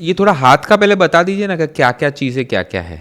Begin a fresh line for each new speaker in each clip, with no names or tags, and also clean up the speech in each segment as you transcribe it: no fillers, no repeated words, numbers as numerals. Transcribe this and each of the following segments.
ये थोड़ा हाथ का पहले बता दीजिए ना कि क्या क्या चीज़ें क्या क्या है,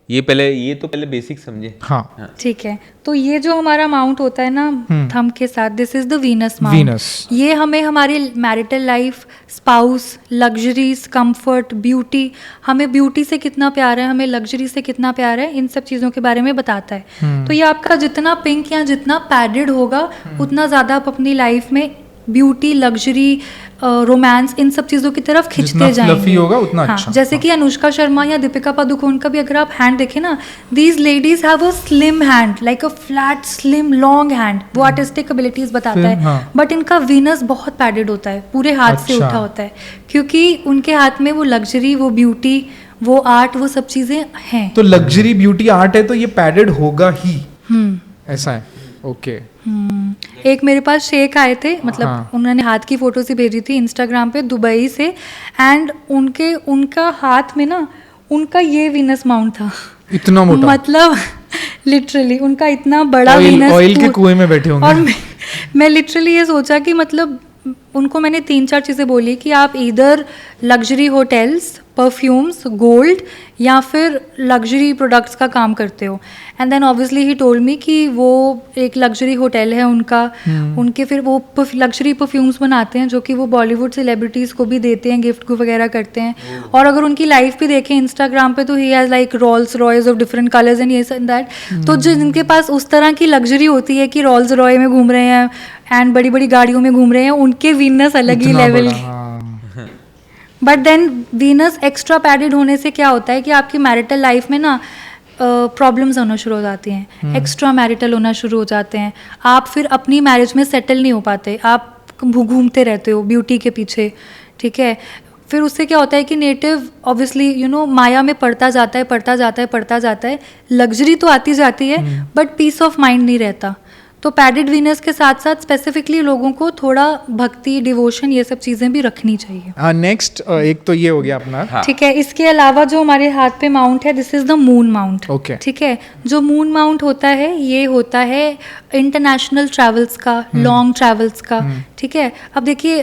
ये तो पहले बेसिक समझे।
हाँ
ठीक है, तो ये जो हमारा माउंट होता है ना थंब के साथ, this is the Venus mount.
Venus.
ये हमें हमारी marital life, spouse, luxuries, comfort, beauty, हमें ब्यूटी से कितना प्यार है, हमें लग्जरी से कितना प्यार है, इन सब चीज़ों के बारे में बताता है। तो ये आपका जितना पिंक या जितना पैडेड होगा उतना ज़्यादा आप अपनी लाइफ में ब्यूटी, लग्जरी, रोमांस, इन सब चीज़ों की तरफ खिंचते जाएंगे।
फ्लफी होगा उतना
हाँ,
अच्छा।
जैसे कि अनुष्का शर्मा या दीपिका पादुकोण का भी अगर आप हैंड देखें ना, these ladies have a slim hand, like a flat slim long hand, वो आर्टिस्टिक एबिलिटीज बताता है।
हाँ।
बट इनका वीनस बहुत पैडेड होता है, पूरे हाथ से
अच्छा।
उठा होता है, क्योंकि उनके हाथ में वो लग्जरी, वो ब्यूटी, वो आर्ट, वो सब चीज़ें हैं।
तो लग्जरी, ब्यूटी, आर्ट है तो ये पैडेड होगा ही, ऐसा है। ओके।
एक मेरे पास शेख आए थे, मतलब
हाँ।
उन्होंने हाथ की फोटो सी भेजी थी इंस्टाग्राम पे, दुबई से, एंड उनका हाथ में ना उनका ये वीनस माउंट था,
इतना मोटा,
मतलब लिटरली उनका इतना बड़ा वीनस।
ऑयल के कुएं में बैठे होंगे।
और मैं लिटरली ये सोचा कि मतलब उनको मैंने 3-4 चीज़ें बोली कि आप इधर लग्जरी होटल्स, परफ्यूम्स, गोल्ड या फिर लग्जरी प्रोडक्ट्स का काम करते हो। And then obviously he told me कि वो एक लग्जरी होटल है उनका, उनके फिर वो लग्जरी परफ्यूम्स बनाते हैं जो कि वो बॉलीवुड सेलिब्रिटीज़ को भी देते हैं, गिफ्ट को वगैरह करते हैं। और अगर उनकी लाइफ भी देखें इंस्टाग्राम पे तो he has like Rolls Royce of different colours and ये एंड दैट। तो जिनके पास उस तरह की लग्जरी होती है कि रोल्स रॉय में घूम रहे हैं एंड बड़ी बड़ी गाड़ियों में घूम रहे हैं, उनके वीनस अलग ही लेवल के। But then Venus extra padded होने से क्या होता है कि आपकी मैरिटल लाइफ में ना प्रॉब्लम्स होना शुरू हो जाती हैं, एक्स्ट्रा मैरिटल होना शुरू हो जाते हैं, आप फिर अपनी मैरिज में सेटल नहीं हो पाते, आप घूमते रहते हो ब्यूटी के पीछे, ठीक है। फिर उससे क्या होता है कि नेटिव ऑब्वियसली माया में पड़ता जाता है, लग्जरी तो आती जाती है बट पीस ऑफ माइंड नहीं रहता। तो पैडेड वीनस के साथ साथ स्पेसिफिकली लोगों को थोड़ा भक्ति, डिवोशन, ये सब चीज़ें भी रखनी चाहिए।
हाँ, नेक्स्ट एक तो ये हो गया अपना।
ठीक है, इसके अलावा जो हमारे हाथ पे माउंट है, this is the moon mount.
Okay.
ठीक है, जो मून माउंट होता है ये होता है इंटरनेशनल ट्रैवल्स का, लॉन्ग ट्रैवल्स का। ठीक है, अब देखिए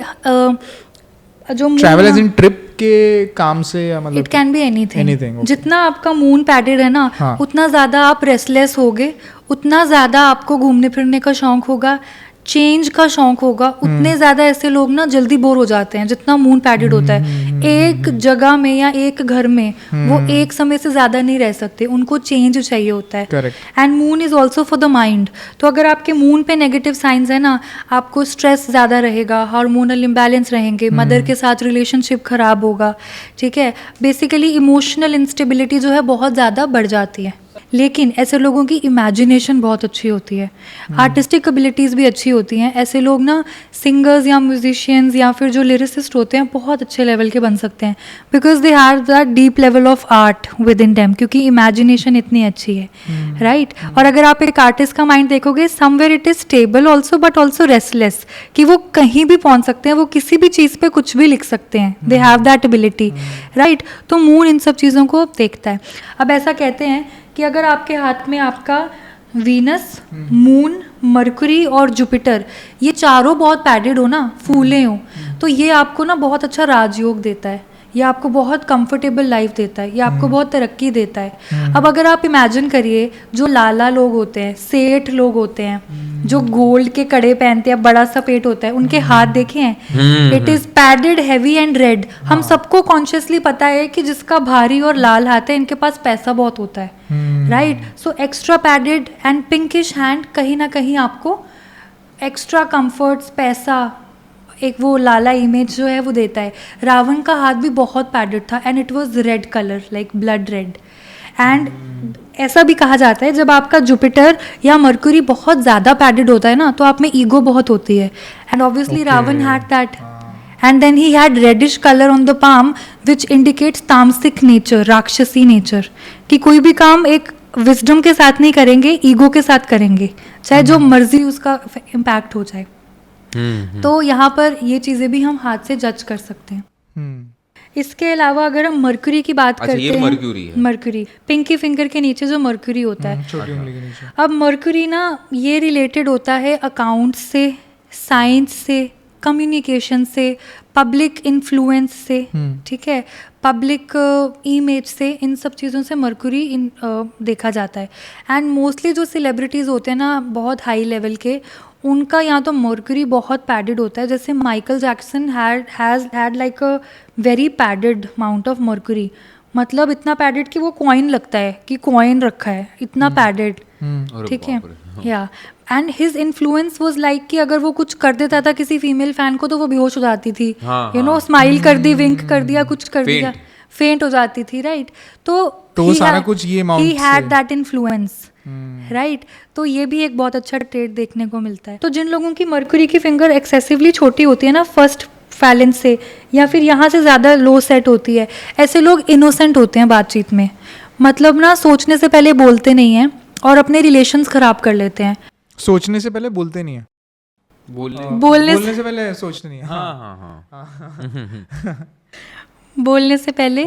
जो
ट्रैवल एज इन ट्रिप के काम से या मतलब
it can be anything.
okay.
जितना आपका मून पैडेड है ना,
हाँ.
उतना ज़्यादा आप रेस्टलेस होगे, उतना ज़्यादा आपको घूमने फिरने का शौक होगा, चेंज का शौक होगा, उतने ज़्यादा ऐसे लोग ना जल्दी बोर हो जाते हैं जितना मून पैडेड होता है। एक जगह में या एक घर में वो एक समय से ज़्यादा नहीं रह सकते, उनको चेंज चाहिए होता है।
Correct.
And moon is also for the mind. तो अगर आपके मून पे नेगेटिव साइंस है ना, आपको स्ट्रेस ज़्यादा रहेगा, हार्मोनल इम्बैलेंस रहेंगे, मदर के साथ रिलेशनशिप खराब होगा, ठीक है। बेसिकली इमोशनल इंस्टेबिलिटी जो है बहुत ज़्यादा बढ़ जाती है। लेकिन ऐसे लोगों की इमेजिनेशन बहुत अच्छी होती है, आर्टिस्टिक एबिलिटीज़ भी अच्छी होती हैं। ऐसे लोग ना सिंगर्स या म्यूजिशियंस या फिर जो लिरिसिस्ट होते हैं बहुत अच्छे लेवल के बन सकते हैं, because they have that deep level of art with in them, क्योंकि इमेजिनेशन इतनी अच्छी है, राइट। और अगर आप एक आर्टिस्ट का माइंड देखोगे, somewhere it is stable also but also restless, कि वो कहीं भी पहुंच सकते हैं, वो किसी भी चीज़ पे कुछ भी लिख सकते हैं, they have that ability, right. तो मून इन सब चीज़ों को देखता है। अब ऐसा कहते हैं कि अगर आपके हाथ में आपका वीनस, मून, मरकरी और जुपिटर, ये चारों बहुत पैडेड हो ना, फूले हो, तो ये आपको ना बहुत अच्छा राजयोग देता है, ये आपको बहुत कंफर्टेबल लाइफ देता है, ये आपको बहुत तरक्की देता है। अब अगर आप इमेजिन करिए, जो लाला लोग होते हैं, सेठ लोग होते हैं, जो गोल्ड के कड़े पहनते हैं, बड़ा सा पेट होता है, उनके हाथ देखे हैं, it is padded, heavy and red. हम सबको कॉन्शियसली पता है कि जिसका भारी और लाल हाथ है, इनके पास पैसा बहुत होता है, right. So extra padded and pinkish hand कहीं ना कहीं आपको एक्स्ट्रा कंफर्ट्स, पैसा, एक वो लाला इमेज जो है वो देता है। रावण का हाथ भी बहुत पैडेड था and it was red colour, like blood red. And ऐसा भी कहा जाता है जब आपका जुपिटर या मरकरी बहुत ज़्यादा पैडेड होता है ना, तो आप में ईगो बहुत होती है, and obviously Ravan had that. And then he had reddish colour on the palm which indicates तामसिक नेचर, राक्षसी नेचर, कि कोई भी काम एक विजडम के साथ नहीं करेंगे, ईगो के साथ करेंगे, चाहे जो मर्जी उसका इम्पैक्ट हो जाए। तो यहाँ पर ये चीज़ें भी हम हाथ से जज कर सकते हैं। इसके अलावा अगर हम मरकरी की बात करते हैं,
मरक्यूरी है,
मरकरी पिंकी फिंगर के नीचे जो मरकरी होता है,
छोटी उंगली के नीचे।
अब मरकरी ना ये रिलेटेड होता है अकाउंट्स से, साइंस से, कम्युनिकेशन से, पब्लिक इन्फ्लुएंस से, ठीक है, पब्लिक इमेज से, इन सब चीज़ों से मरकुरी देखा जाता है। एंड मोस्टली जो सेलिब्रिटीज़ होते हैं ना बहुत हाई लेवल के, उनका यहाँ तो मरकुरी बहुत पैडेड होता है। जैसे Michael Jackson had like a very padded amount of Mercury, मतलब इतना पैडेड कि वो कॉइन लगता है कि कॉइन रखा है, इतना पैडेड, ठीक है। या and his influence was like कि अगर वो कुछ कर देता था किसी फीमेल फैन को तो वो बेहोश हो जाती थी, यू नो, स्माइल कर दी, विंक कर दिया, कुछ कर दिया, फेंट हो जाती थी, राइट। तो
सारा कुछ ये amount
he had that influence, right. तो ये भी एक बहुत अच्छा ट्रेट देखने को मिलता है। तो जिन लोगों की मरकुरी की फिंगर एक्सेसिवली छोटी होती है ना फर्स्ट फैलेंस से, या फिर यहाँ से ज़्यादा लो सेट होती है, ऐसे लोग इनोसेंट होते हैं बातचीत में, मतलब ना सोचने से पहले बोलते नहीं हैं और अपने रिलेशंस खराब कर लेते हैं।
सोचने से पहले बोलते नहीं है,
बोलने
से पहले सोचते नहीं है।
बोलने से पहले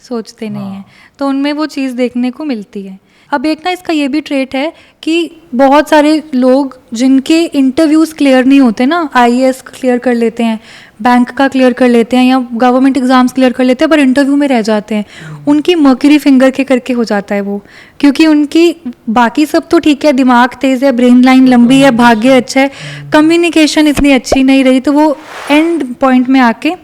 सोचते नहीं है।
तो उनमें वो चीज़ देखने को मिलती है। अब एक ना इसका ये भी ट्रेट है कि बहुत सारे लोग जिनके इंटरव्यूज़ क्लियर नहीं होते ना, IAS क्लियर कर लेते हैं, बैंक का क्लियर कर लेते हैं, या गवर्नमेंट एग्जाम्स क्लियर कर लेते हैं, पर इंटरव्यू में रह जाते हैं, उनकी मर्क्यूरी फिंगर के करके हो जाता है वो, क्योंकि उनकी बाकी सब तो ठीक है, दिमाग तेज़ है, ब्रेन लाइन लंबी है, भाग्य अच्छा है, कम्युनिकेशन इतनी अच्छी नहीं रही, तो वो एंड पॉइंट में आके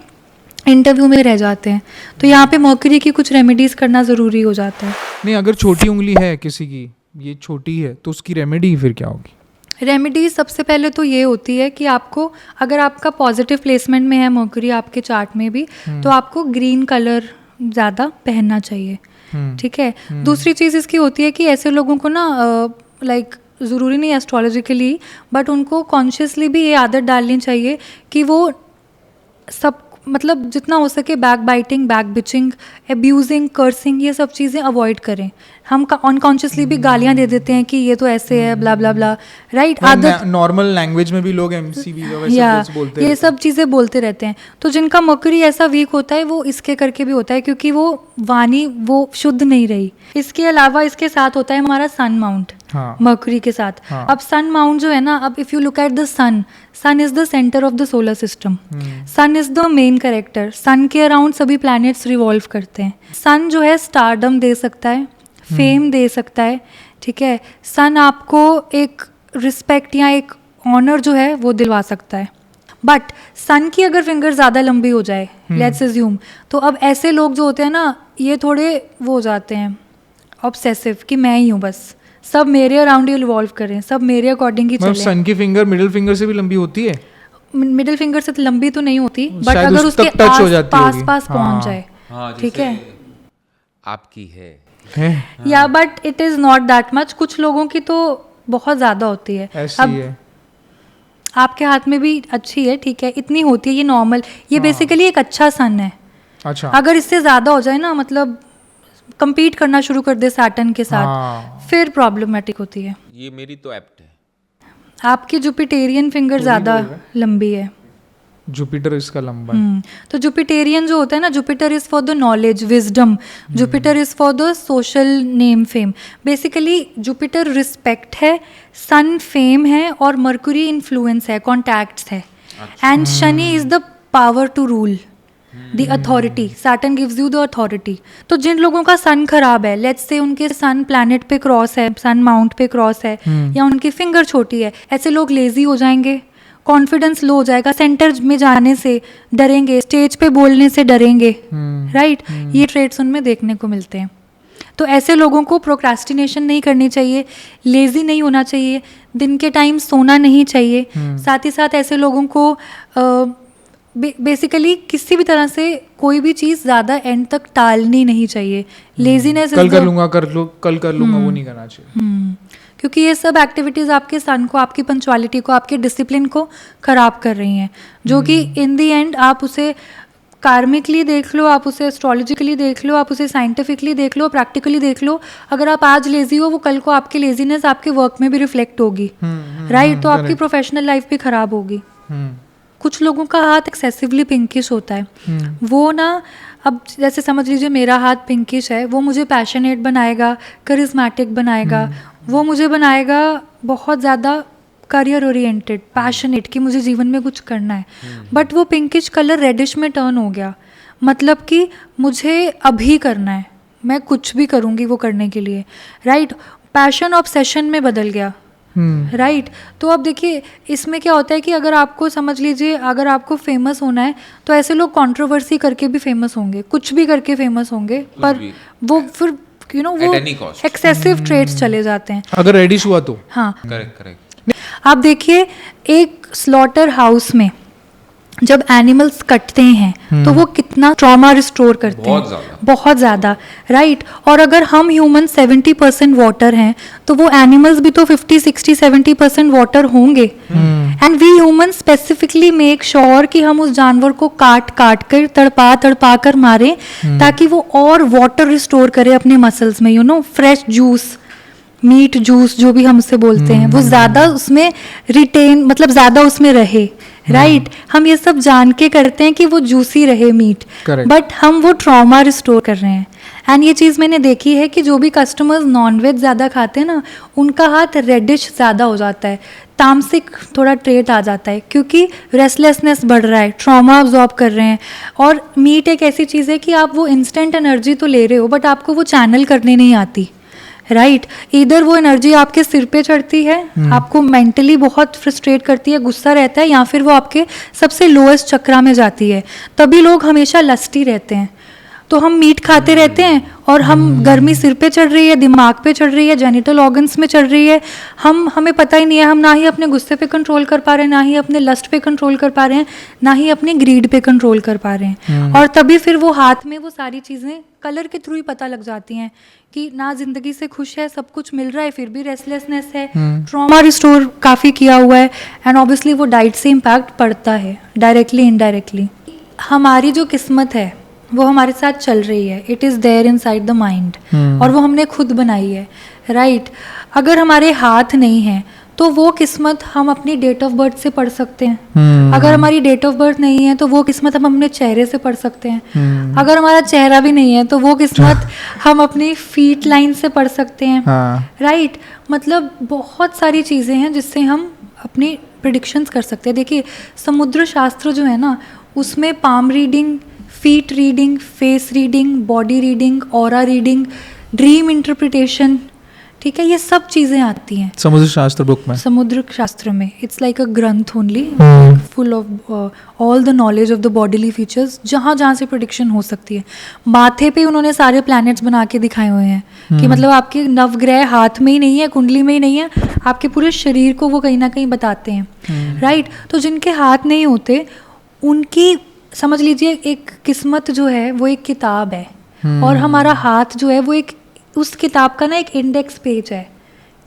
इंटरव्यू में रह जाते हैं। तो यहाँ पे मर्क्यूरी की कुछ रेमेडीज़ करना ज़रूरी हो जाता है।
नहीं, अगर छोटी उंगली है किसी की, ये छोटी है, तो उसकी रेमेडी फिर क्या होगी?
रेमेडी सबसे पहले तो ये होती है कि आपको, अगर आपका पॉजिटिव प्लेसमेंट में है मर्क्यूरी आपके चार्ट में भी, तो आपको ग्रीन कलर ज़्यादा पहनना चाहिए, ठीक है। दूसरी चीज़ इसकी होती है कि ऐसे लोगों को ना लाइक ज़रूरी नहीं एस्ट्रोलॉजिकली, बट उनको कॉन्शियसली भी ये आदत डालनी चाहिए कि वो सब, मतलब जितना हो सके back biting, back bitching, abusing, cursing, ये सब चीज़ें अवॉइड करें। हम अनकॉन्शियसली भी गालियाँ दे देते हैं कि ये तो ऐसे है, ब्ला ब्ला ब्ला, राइट। आदत
नॉर्मल लैंग्वेज में भी लोग MCV बोलते हैं,
ये सब चीज़ें बोलते रहते हैं। तो जिनका मर्क्यूरी ऐसा वीक होता है वो इसके करके भी होता है, क्योंकि वो वाणी वो शुद्ध नहीं रही। इसके अलावा इसके साथ होता है हमारा सन माउंट, मर्क्यूरी के साथ। अब सन माउंट जो है ना, अब if you look at the sun is the centre of the solar system, sun is the main character, sun के अराउंड सभी प्लैनेट्स रिवॉल्व करते हैं। सन जो है स्टारडम दे सकता है, फेम दे सकता है, ठीक है। सन आपको एक रिस्पेक्ट या एक ऑनर जो है वो दिलवा सकता है। बट सन की अगर फिंगर ज़्यादा लंबी हो जाए, लेट्स अज्यूम, तो अब ऐसे लोग जो होते हैं ना, ये थोड़े वो हो जाते हैं ऑब्सेसिव कि मैं ही हूँ, बस सब मेरे अराउंड ही रिवॉल्व करें, सब मेरे अकॉर्डिंग ही चलें।
सन की फिंगर मिडिल फिंगर से भी लंबी होती है?
मिडिल फिंगर से लंबी तो नहीं होती, बट अगर उसके पास पहुंच जाए, ठीक है,
आपकी है
या but it is not that much. कुछ लोगों की तो बहुत ज़्यादा होती है।
अब है।
आपके हाथ में भी अच्छी है, ठीक है, इतनी होती है, ये नॉर्मल, ये बेसिकली एक अच्छा सन है।
अच्छा,
अगर इससे ज़्यादा हो जाए ना, मतलब compete करना शुरू कर दे सैटर्न के साथ, फिर प्रॉब्लमेटिक होती है।
ये मेरी तो एप्ट है।
आपकी जुपिटेरियन फिंगर ज़्यादा लंबी है,
जुपिटर इसका लंबा है।
तो जुपिटेरियन जो होता है ना, Jupiter is for the knowledge, wisdom, Jupiter is for the social name, fame. Basically Jupiter respect है, सन फेम है, और मर्क्यूरी इन्फ्लुएंस है, कॉन्टैक्ट्स है, and Shani is the power to rule, the authority. Saturn gives you the authority. तो जिन लोगों का सन खराब है, लेट्स से उनके सन प्लैनेट पे क्रॉस है, सन माउंट पे क्रॉस है, या उनकी फिंगर छोटी है, ऐसे लोग लेजी हो जाएंगे, कॉन्फिडेंस लो हो जाएगा, सेंटर में जाने से डरेंगे, स्टेज पे बोलने से डरेंगे, राइट। ये ट्रेट्स उनमें देखने को मिलते हैं। तो ऐसे लोगों को प्रोक्रास्टिनेशन नहीं करनी चाहिए, लेजी नहीं होना चाहिए, दिन के टाइम सोना नहीं चाहिए। साथ ही साथ ऐसे लोगों को बेसिकली किसी भी तरह से कोई भी चीज़ ज़्यादा एंड तक टालनी नहीं चाहिए। लेजीनेस
कल कर लूँगा वो नहीं करना चाहिए,
क्योंकि ये सब एक्टिविटीज़ आपके सन को, आपकी पंक्चुअलिटी को, आपके डिसिप्लिन को ख़राब कर रही हैं, जो कि इन दी एंड आप उसे कार्मिकली देख लो, आप उसे एस्ट्रोलॉजिकली देख लो, आप उसे साइंटिफिकली देख लो, प्रैक्टिकली देख लो, अगर आप आज लेजी हो, वो कल को आपकी लेजीनेस आपके वर्क में भी रिफ्लेक्ट होगी, राइट। तो आपकी प्रोफेशनल लाइफ भी ख़राब होगी। कुछ लोगों का हाथ एक्सेसिवली पिंकिश होता है, वो ना, अब जैसे समझ लीजिए मेरा हाथ पिंकिश है, वो मुझे पैशनेट बनाएगा, करिज्मेटिक बनाएगा, वो मुझे बनाएगा बहुत ज़्यादा करियर ओरिएंटेड, पैशनेट कि मुझे जीवन में कुछ करना है, बट वो पिंकिश कलर रेडिश में टर्न हो गया, मतलब कि मुझे अभी करना है, मैं कुछ भी करूँगी वो करने के लिए, राइट। पैशन ऑब्सेशन में बदल गया, राइट। तो अब देखिए इसमें क्या होता है कि अगर आपको समझ लीजिए, अगर आपको फेमस होना है तो ऐसे लोग कंट्रोवर्सी करके भी फेमस होंगे, कुछ भी करके फेमस होंगे, पर वो फिर वो एक्सेसिव ट्रेड्स चले जाते हैं
अगर रेडिश हुआ तो।
हाँ
करेक्ट।
आप देखिए एक स्लॉटर हाउस में जब एनिमल्स कटते हैं तो वो कितना ट्रॉमा रिस्टोर करते हैं, बहुत ज़्यादा, राइट। और अगर हम ह्यूमन 70% वाटर हैं तो वो एनिमल्स भी तो 50-60-70% वाटर होंगे, and we human specifically make sure कि हम उस जानवर को काट कर तड़पा कर मारें ताकि वो और वाटर रिस्टोर करे अपने मसल्स में, फ्रेश जूस, मीट जूस जो भी हम उसे बोलते हैं, वो ज़्यादा उसमें रिटेन, मतलब ज़्यादा उसमें रहे, राइट। हम ये सब जान के करते हैं कि वो जूसी रहे मीट, बट हम वो ट्रॉमा रिस्टोर कर रहे हैं। एंड ये चीज़ मैंने देखी है कि जो भी कस्टमर्स नॉनवेज ज़्यादा खाते हैं ना, उनका हाथ रेडिश ज़्यादा हो जाता है, तामसिक थोड़ा ट्रेट आ जाता है, क्योंकि रेस्टलेसनेस बढ़ रहा है, ट्रॉमा अब्जॉर्ब कर रहे हैं। और मीट एक ऐसी चीज़ है कि आप वो इंस्टेंट एनर्जी तो ले रहे हो, बट आपको वो चैनल करने नहीं आती, राइट। इधर वो एनर्जी आपके सिर पे चढ़ती है, आपको मेंटली बहुत फ्रस्ट्रेट करती है, गुस्सा रहता है, या फिर वो आपके सबसे लोएस्ट चक्रा में जाती है। तभी लोग हमेशा लस्टी रहते हैं। तो हम मीट खाते रहते हैं और हम गर्मी सिर पे चढ़ रही है, दिमाग पे चढ़ रही है, जेनिटल ऑर्गन्स में चढ़ रही है, हमें पता ही नहीं है, हम ना ही अपने गुस्से पे कंट्रोल कर पा रहे हैं, ना ही अपने लस्ट पे कंट्रोल कर पा रहे हैं, ना ही अपने ग्रीड पे कंट्रोल कर पा रहे हैं। और तभी फिर वो हाथ में वो सारी चीज़ें कलर के थ्रू ही पता लग जाती हैं कि ना जिंदगी से खुश है, सब कुछ मिल रहा है, फिर भी रेस्टलेसनेस है, ट्रॉमा रिस्टोर काफ़ी किया हुआ है, एंड ऑब्वियसली वो डाइट से इम्पैक्ट पड़ता है डायरेक्टली इनडायरेक्टली। हमारी जो किस्मत है वो हमारे साथ चल रही है, it is there inside the mind, और वो हमने खुद बनाई है, राइट। अगर हमारे हाथ नहीं है तो वो किस्मत हम अपनी डेट ऑफ बर्थ से पढ़ सकते हैं, अगर हमारी डेट ऑफ बर्थ नहीं है तो वो किस्मत हम अपने चेहरे से पढ़ सकते हैं, अगर हमारा चेहरा भी नहीं है तो वो किस्मत हम अपनी फीट लाइन से पढ़ सकते हैं, राइट। मतलब बहुत सारी चीज़ें हैं जिससे हम अपनी प्रिडिक्शंस कर सकते हैं। देखिए समुद्र शास्त्र जो है ना, उसमें palm reading, feet reading, face reading, body reading, aura reading, dream interpretation, ठीक है, ये सब चीज़ें आती हैं
समुद्र शास्त्र बुक में,
समुद्र शास्त्र में। इट्स लाइक अ ग्रंथ only, full of all the knowledge of the bodily features, जहाँ जहाँ से प्रेडिक्शन हो सकती है। माथे पे उन्होंने सारे प्लैनेट्स बना के दिखाए हुए हैं कि मतलब आपके नवग्रह हाथ में ही नहीं है, कुंडली में ही नहीं है, आपके पूरे शरीर को वो कहीं ना कहीं बताते हैं, राइट। तो जिनके हाथ नहीं होते उनकी समझ लीजिए एक किस्मत जो है वो एक किताब है, और हमारा हाथ जो है वो एक उस किताब का ना एक इंडेक्स पेज है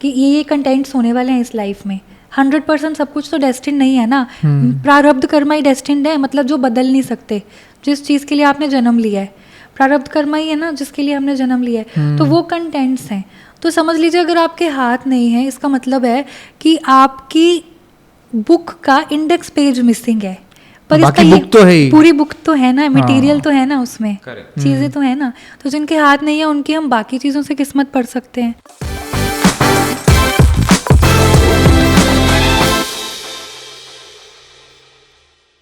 कि ये कंटेंट्स होने वाले हैं इस लाइफ में। 100% सब कुछ तो डेस्टिन नहीं है ना, प्रारब्ध कर्मा ही डेस्टिन्ड है, मतलब जो बदल नहीं सकते, जिस चीज़ के लिए आपने जन्म लिया है, प्रारब्ध कर्मा ही है ना जिसके लिए हमने जन्म लिया है, तो वो कंटेंट्स हैं। तो समझ लीजिए अगर आपके हाथ नहीं है, इसका मतलब है कि आपकी बुक का इंडेक्स पेज मिसिंग है, पर इसका बुक तो है ही, पूरी बुक तो है ना, मटेरियल तो है ना, उसमें चीज़ें तो है ना। तो जिनके हाथ नहीं है उनकी हम बाकी चीज़ों से किस्मत पढ़ सकते हैं।